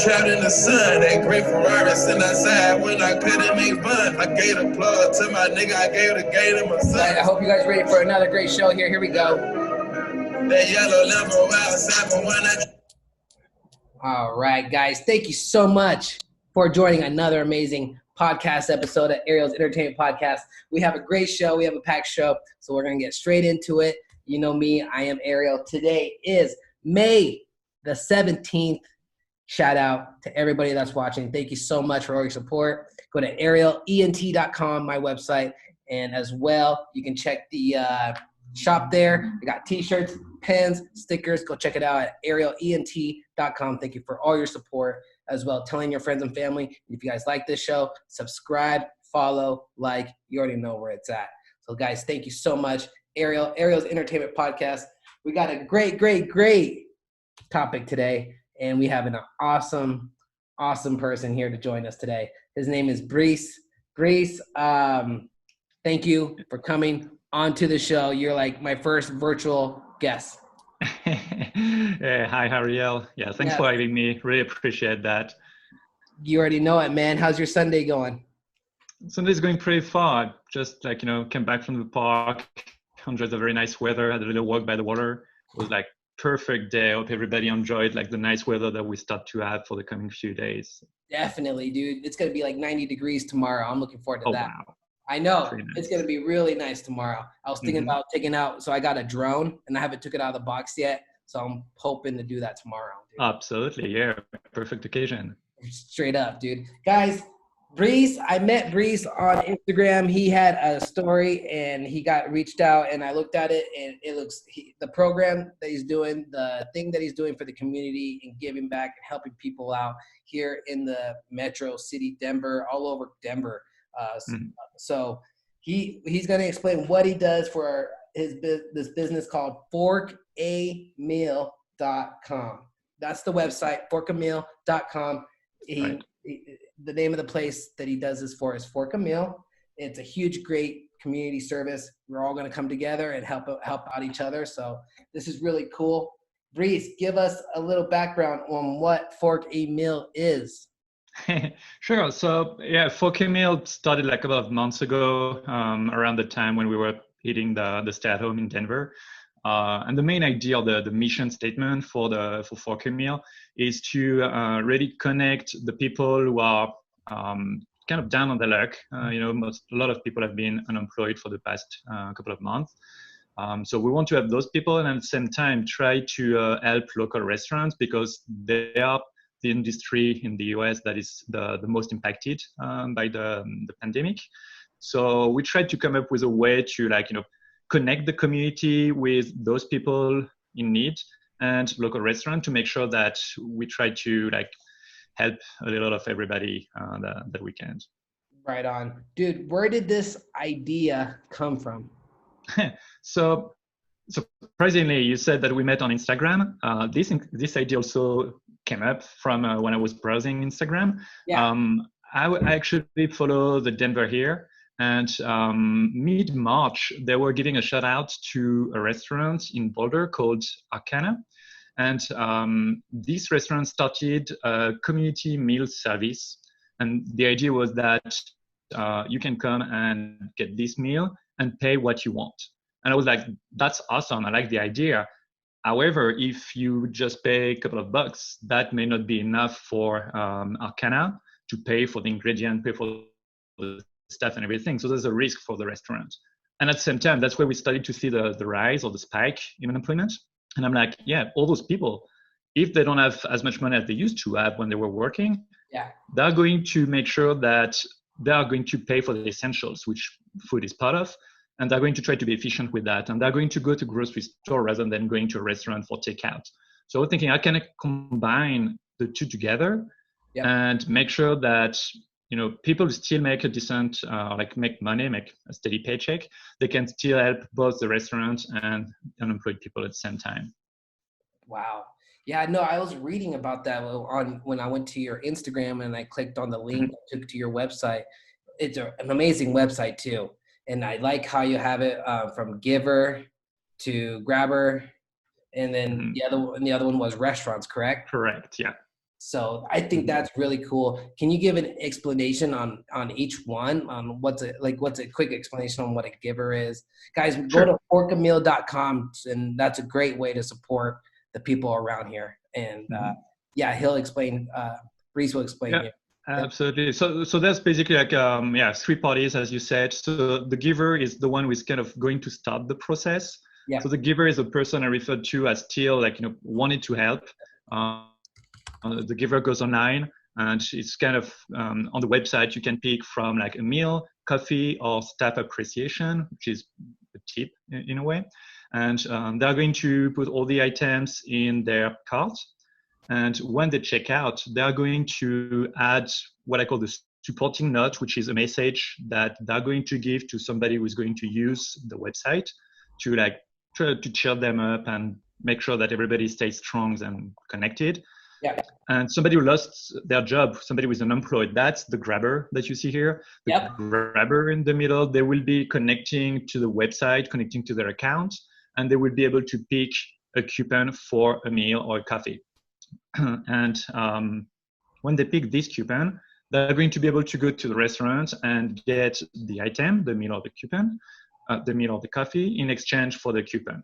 trapped in the sun. That great Ferrari sitting outside when I couldn't make fun. I gave the plug to my nigga, I gave the game to my son. I hope you guys ready for another great show here. Here we go. That yellow Lambo outside for when I... All right, guys. Thank you so much for joining another amazing podcast episode of Ariel's Entertainment Podcast. We have a great show. We have a packed show, so we're going to get straight into it. You know me. I am Ariel. Today is May the 17th. Shout out to everybody that's watching. Thank you so much for all your support. Go to arielent.com, my website, and as well, you can check the shop there. We got t-shirts, pens, stickers. Go check it out at arielent.com. Thank you for all your support as well. Telling your friends and family. If you guys like this show, subscribe, follow, like. You already know where it's at. So, guys, thank you so much. Ariel's Entertainment Podcast. We got a great topic today, and we have an awesome person here to join us today. His name is Brice. Brice, thank you for coming onto the show. You're like my first virtual guest. Hi, Ariel. Yeah, thanks for having me. Really appreciate that. You already know it, man. How's your Sunday going? Sunday's going pretty far. Just came back from the park, enjoyed the very nice weather, had a little walk by the water. It was like perfect day. I hope everybody enjoyed like the nice weather that we start to have for the coming few days. Definitely, dude. It's going to be like 90 degrees tomorrow. I'm looking forward to that. Wow. I know. Nice. It's going to be really nice tomorrow. I was thinking about taking out, so I got a drone and I haven't took it out of the box yet. So I'm hoping to do that tomorrow. Dude. Absolutely. Yeah. Perfect occasion. Straight up, dude. Guys, Brice, I met Brice on Instagram. He had a story and he got reached out and I looked at it and it looks, the program that he's doing, the thing that he's doing for the community and giving back and helping people out here in the metro city, Denver, all over Denver. So he's going to explain what he does for this business called forkameal.com. That's the website, forkameal.com. The name of the place that he does this for is Fork a Meal. It's a huge, great community service. We're all going to come together and help out each other. So this is really cool. Brice, give us a little background on what Fork a Meal is. Sure. So yeah, Fork a Meal started like a couple of months ago, around the time when we were hitting the stay at home in Denver. And the main idea, the mission statement for Fork a Meal is to really connect the people who are kind of down on their luck. A lot of people have been unemployed for the past couple of months. So we want to have those people and at the same time try to help local restaurants because they are the industry in the US that is the most impacted by the pandemic. So we tried to come up with a way to connect the community with those people in need and local restaurant to make sure that we try to help a little of everybody that we can. Right on. Dude, where did this idea come from? So surprisingly, you said that we met on Instagram. This idea also came up from when I was browsing Instagram. Yeah. I actually follow the Denver here. And mid-March, they were giving a shout out to a restaurant in Boulder called Arcana. And this restaurant started a community meal service. And the idea was that you can come and get this meal and pay what you want. And I was like, that's awesome. I like the idea. However, if you just pay a couple of bucks, that may not be enough for Arcana to pay for the ingredient, pay for the stuff and everything. So there's a risk for the restaurant. And at the same time, that's where we started to see the rise or the spike in unemployment. And I'm like, yeah, all those people, if they don't have as much money as they used to have when they were working, they're going to make sure that they are going to pay for the essentials, which food is part of. And they're going to try to be efficient with that. And they're going to go to grocery store rather than going to a restaurant for takeout. So we're thinking, how can I combine the two together and make sure that people still make a decent, make money, make a steady paycheck. They can still help both the restaurant and unemployed people at the same time. Wow. Yeah, no, I was reading about that when I went to your Instagram and I clicked on the link that took to your website. It's an amazing website too. And I like how you have it from giver to grabber. And then the other one was restaurants, correct? Correct, yeah. So I think that's really cool. Can you give an explanation on each one? On what's a quick explanation on what a giver is? Guys, go Sure. to forkamil.com, and that's a great way to support the people around here. And he'll explain. Reese will explain Yeah. here. Absolutely. So there's basically like three parties, as you said. So the giver is the one who is kind of going to start the process. Yeah. So the giver is a person I referred to as still like wanted to help. The giver goes online, and it's kind of on the website you can pick from like a meal, coffee, or staff appreciation, which is a tip in a way. And they're going to put all the items in their cart. And when they check out, they're going to add what I call the supporting note, which is a message that they're going to give to somebody who's going to use the website to like try to cheer them up and make sure that everybody stays strong and connected. Yeah. And somebody who lost their job, somebody who's unemployed, that's the grabber that you see here. The grabber in the middle, they will be connecting to the website, connecting to their account, and they will be able to pick a coupon for a meal or a coffee. And when they pick this coupon, they're going to be able to go to the restaurant and get the item, the meal or the coupon, the meal or the coffee in exchange for the coupon.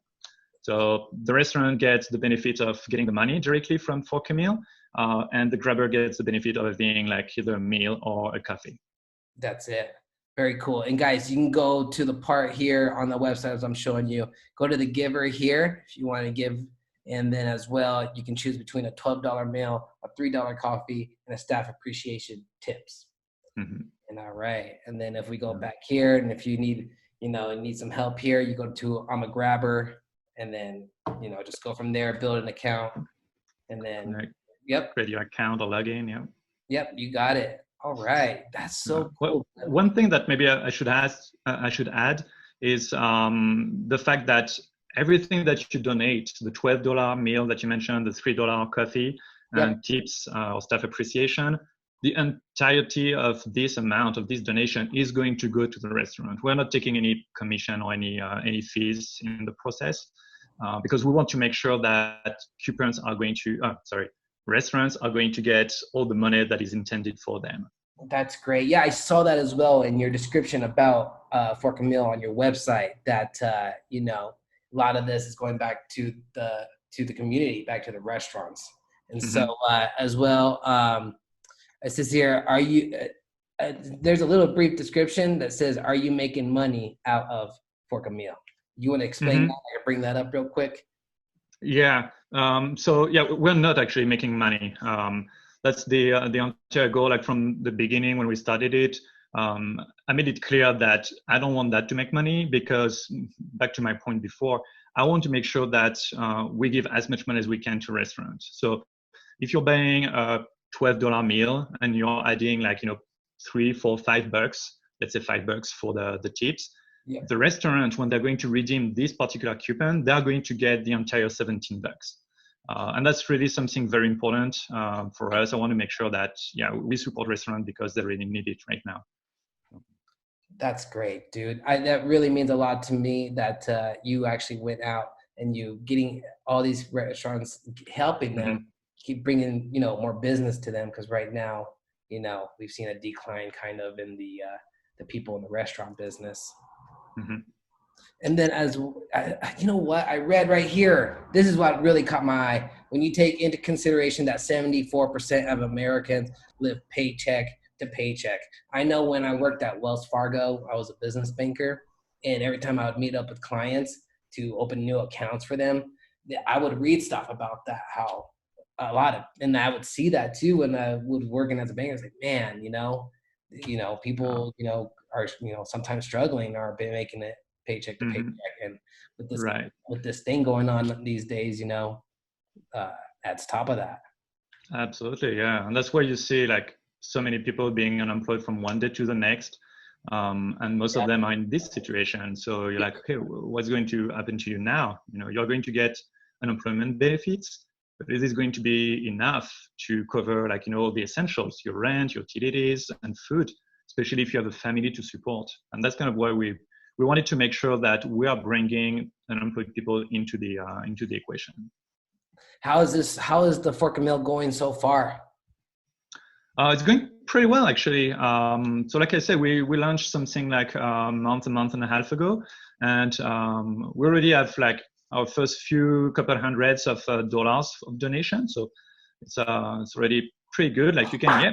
So the restaurant gets the benefit of getting the money directly from Fork a Meal, and the grabber gets the benefit of being like either a meal or a coffee. That's it. Very cool. And guys, you can go to the part here on the website as I'm showing you. Go to the giver here if you want to give. And then as well, you can choose between a $12 meal, a $3 coffee, and a staff appreciation tips. Mm-hmm. And all right. And then if we go back here, and if you need, need some help here, you go to I'm a grabber, and then, just go from there, build an account, and then, create your account or login. Yeah. Yep. You got it. All right. That's so cool. Well, one thing that maybe I should add is the fact that everything that you donate, the $12 meal that you mentioned, the $3 coffee, and tips or staff appreciation, the entirety of this amount of this donation is going to go to the restaurant. We're not taking any commission or any fees in the process because we want to make sure that restaurants are going to get all the money that is intended for them. That's great. Yeah, I saw that as well in your description about Fork a Meal on your website. That a lot of this is going back to the community, back to the restaurants, and so as well. It says here, are you? There's a little brief description that says, "Are you making money out of Fork a Meal?" You want to explain that or bring that up real quick? Yeah. We're not actually making money. That's the entire goal. Like from the beginning when we started it, I made it clear that I don't want that to make money because, back to my point before, I want to make sure that we give as much money as we can to restaurants. So if you're buying a $12 meal and you're adding like, $3, $4, $5, let's say $5 for the tips, the restaurant, when they're going to redeem this particular coupon, they're going to get the entire $17. And that's really something very important for us. I want to make sure that, we support restaurants because they really need it right now. That's great, dude. That really means a lot to me that you actually went out and you getting all these restaurants, helping them, keep bringing, more business to them. Because right now, we've seen a decline kind of in the people in the restaurant business. And then what I read right here, this is what really caught my eye. When you take into consideration that 74% of Americans live paycheck to paycheck. I know when I worked at Wells Fargo, I was a business banker, and every time I would meet up with clients to open new accounts for them, I would read stuff about that, how and I would see that too when I was working as a banker. It's like, man, people, are, sometimes struggling or been making it paycheck to paycheck. And with this thing going on these days, that's top of that. Absolutely. Yeah. And that's why you see like so many people being unemployed from one day to the next. And most of them are in this situation. So you're like, okay, what's going to happen to you now? You're going to get unemployment benefits, but is this going to be enough to cover like, all the essentials, your rent, your utilities and food, especially if you have a family to support? And that's kind of why we wanted to make sure that we are bringing unemployed people into the equation. How is the Fork and Mill going so far? It's going pretty well, actually. So like I said, we launched something like a month and a half ago, and we already have like our first few couple hundreds of dollars of donation. So it's already pretty good. Like you can, yeah.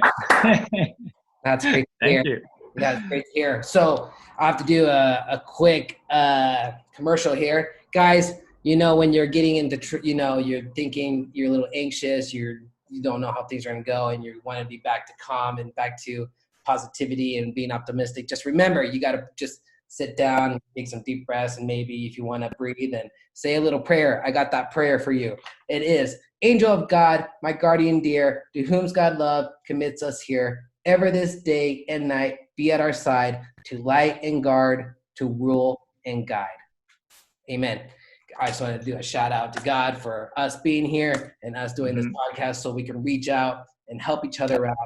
That's great to hear. Thank you. That's great to hear. So I have to do a quick commercial here, guys. You know, when you're getting into, you're thinking, you're a little anxious, you don't know how things are going to go, and you want to be back to calm and back to positivity and being optimistic. Just remember, you got to just sit down, take some deep breaths, and maybe if you want to breathe and say a little prayer. I got that prayer for you. It is, Angel of God, my guardian dear, to whom God love commits us here, ever this day and night be at our side, to light and guard, to rule and guide. Amen. I just want to do a shout out to God for us being here and us doing this podcast so we can reach out and help each other out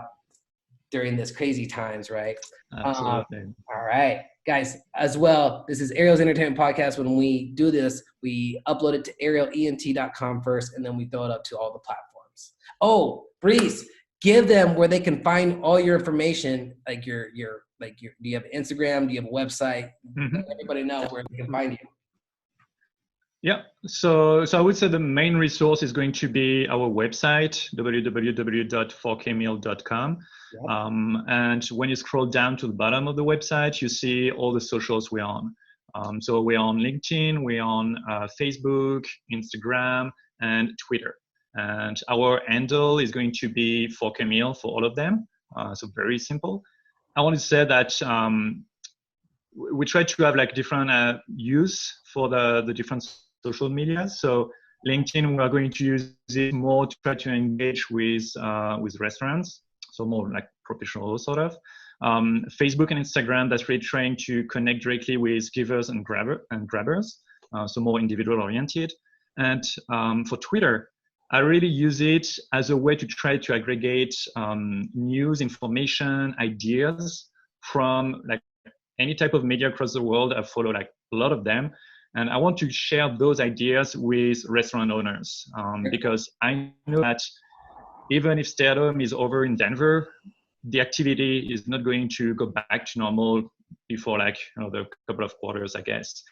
during this crazy times, right? Absolutely. All right, guys, as well, this is Ariel's Entertainment Podcast. When we do this, we upload it to arielent.com first, and then we throw it up to all the platforms. Oh, Breeze, give them where they can find all your information, like do you have Instagram? Do you have a website? Let everybody know where they can find you. Yeah, so I would say the main resource is going to be our website, www.4kmeal.com. Yep. And when you scroll down to the bottom of the website, you see all the socials we're on. So we're on LinkedIn, we're on Facebook, Instagram, and Twitter. And our handle is going to be 4kmeal for all of them. So very simple. I want to say that we try to have like different use for the different social media. So LinkedIn, we are going to use it more to try to engage with restaurants, so more like professional sort of. Facebook and Instagram, that's really trying to connect directly with givers and grabbers, so more individual oriented. And for Twitter, I really use it as a way to try to aggregate news, information, ideas from like any type of media across the world. I follow like a lot of them. And I want to share those ideas with restaurant owners because I know that even if stay-at-home is over in Denver, the activity is not going to go back to normal before like another couple of quarters, I guess.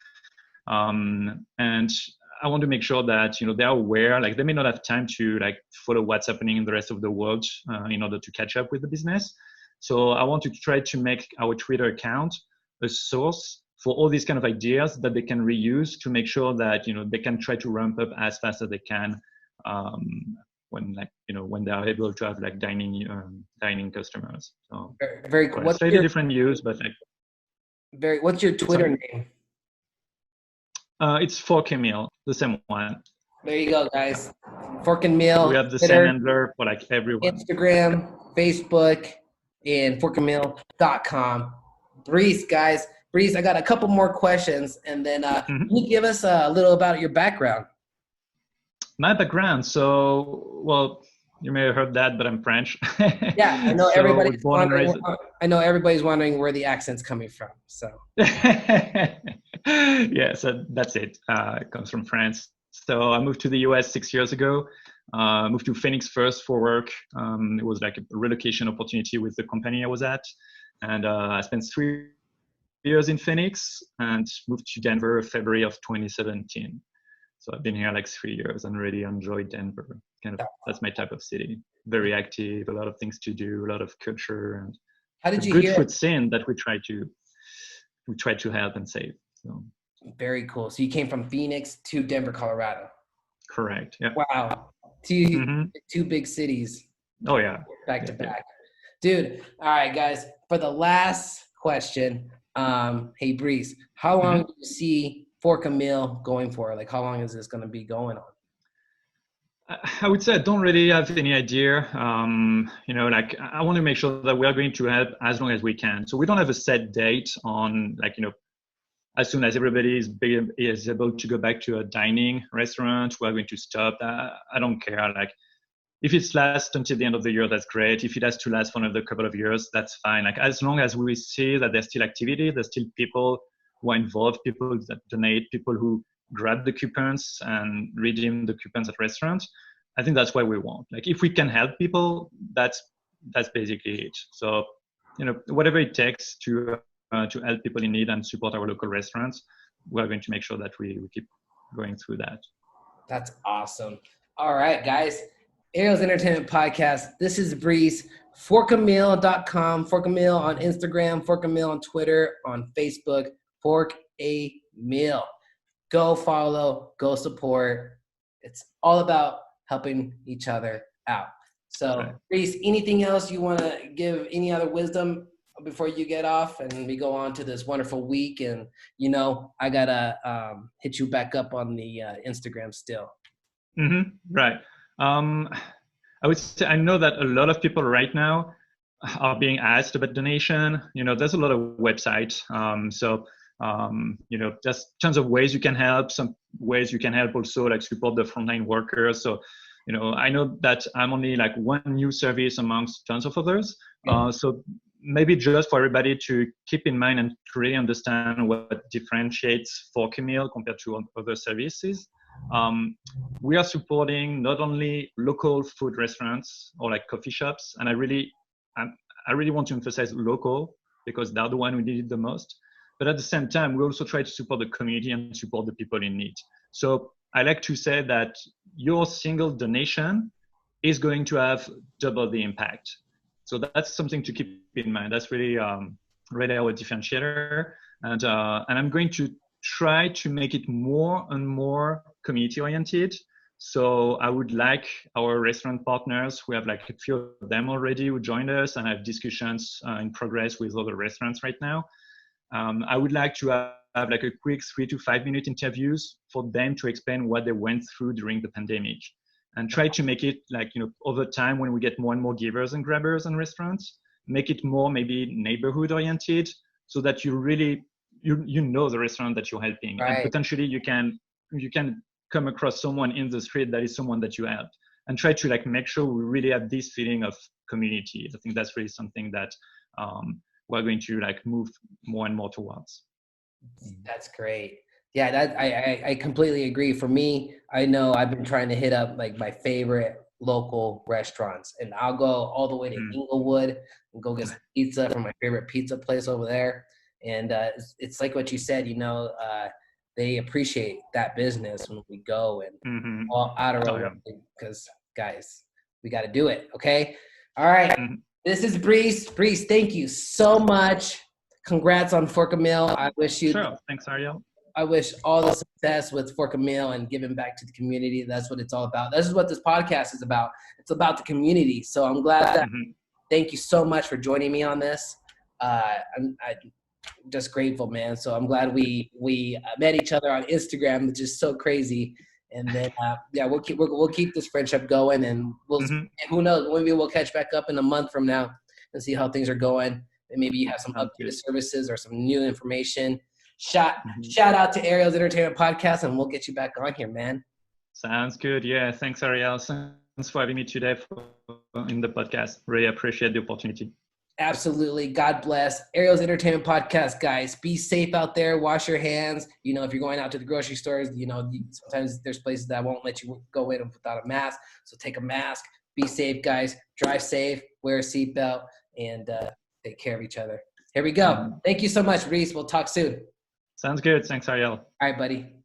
And I want to make sure that they're aware. Like they may not have time to like follow what's happening in the rest of the world in order to catch up with the business. So I want to try to make our Twitter account a source for all these kind of ideas that they can reuse to make sure that they can try to ramp up as fast as they can when they are able to have like dining customers. So very cool. What's slightly different use, but like what's your Twitter name? It's Fork and Meal, the same one. There you go, guys. Fork and Meal. We have the Twitter, same handler for like everyone. Instagram, Facebook, and forkandmeal.com. Breeze, guys. Breeze, I got a couple more questions, and then can you give us a little about your background? My background, so, well, you may have heard that, but I'm French. Yeah, I know everybody's wondering. I know everybody's wondering where the accent's coming from. So. Yeah, so that's it. It comes from France. So I moved to the US 6 years ago. Moved to Phoenix first for work. It was like a relocation opportunity with the company I was at, and I spent 3 years in Phoenix and moved to Denver February of 2017. So I've been here like 3 years and really enjoyed Denver. That's my type of city. Very active, a lot of things to do, a lot of culture, and how did you good hear food scene that we try to help and save. So very cool. So you came from Phoenix to Denver, Colorado. Correct. Yeah. Wow. Two big cities. Oh yeah. Back to back. Dude. All right, guys. For the last question, hey Breeze, how long do you see Fork and Meal going for? Like how long is this going to be going on? I would say I don't really have any idea. Like I want to make sure that we are going to help as long as we can. So we don't have a set date on as soon as everybody is able to go back to a dining restaurant, we're going to stop. I don't care. Like if it lasts until the end of the year, that's great. If it has to last for another couple of years, that's fine. Like as long as we see that there's still activity, there's still people who are involved, people that donate, people who grab the coupons and redeem the coupons at restaurants. I think that's what we want. Like if we can help people, that's basically it. So, whatever it takes to help people in need and support our local restaurants, we're going to make sure that we keep going through that. That's awesome. All right, guys. Ariel's Entertainment Podcast. This is Brice. Forkamille.com. Forkamille on Instagram. Forkamille on Twitter. On Facebook. Fork a Meal. Go follow. Go support. It's all about helping each other out. So, Brice, anything else you want to give? Any other wisdom before you get off and we go on to this wonderful week? And I gotta hit you back up on the Instagram still. Right. I would say I know that a lot of people right now are being asked about donation. There's a lot of websites. There's tons of ways you can help. Some ways you can help also like support the frontline workers. So I know that I'm only like one new service amongst tons of others. So maybe just for everybody to keep in mind and to really understand what differentiates Forkamille compared to other services. We are supporting not only local food restaurants or like coffee shops, and I really want to emphasize local because they're the one who need it the most. But at the same time, we also try to support the community and support the people in need. So I like to say that your single donation is going to have double the impact. So that's something to keep in mind. That's really really our differentiator. And I'm going to try to make it more and more community oriented. So I would like our restaurant partners, we have like a few of them already who joined us and have discussions in progress with other restaurants right now. I would like to have like a quick 3 to 5 minute interviews for them to explain what they went through during the pandemic and try to make it like, over time when we get more and more givers and grabbers in restaurants, make it more maybe neighborhood oriented so that you really, the restaurant that you're helping. Right. And potentially you can come across someone in the street that is someone that you helped and try to like make sure we really have this feeling of community. I think that's really something that we're going to like move more and more towards. That's great. Yeah, that I completely agree. For me, I know I've been trying to hit up like my favorite local restaurants, and I'll go all the way to Inglewood and go get some pizza from my favorite pizza place over there. And it's like what you said, they appreciate that business when we go and all out of road because guys, we got to do it. Okay. All right. This is Brice. Brice, thank you so much. Congrats on Forkamille. I wish you. Sure. Thanks, Ariel. I wish all the success with Forkamille and giving back to the community. That's what it's all about. This is what this podcast is about. It's about the community. So I'm glad that. Thank you so much for joining me on this. I'm just grateful, man. So I'm glad we met each other on Instagram, which is so crazy. And then we'll keep this friendship going, and who knows, maybe we'll catch back up in a month from now and see how things are going. And maybe you have some updated services or some new information. Shout out to Ariel's Entertainment Podcast, and we'll get you back on here, man. Sounds good. Yeah, thanks, Ariel. Thanks for having me today in the podcast. Really appreciate the opportunity. Absolutely. God bless. Ariel's Entertainment Podcast, guys. Be safe out there. Wash your hands. If you're going out to the grocery stores, sometimes there's places that won't let you go in without a mask. So take a mask. Be safe, guys. Drive safe. Wear a seatbelt. And take care of each other. Here we go. Thank you so much, Brice. We'll talk soon. Sounds good. Thanks, Ariel. All right, buddy.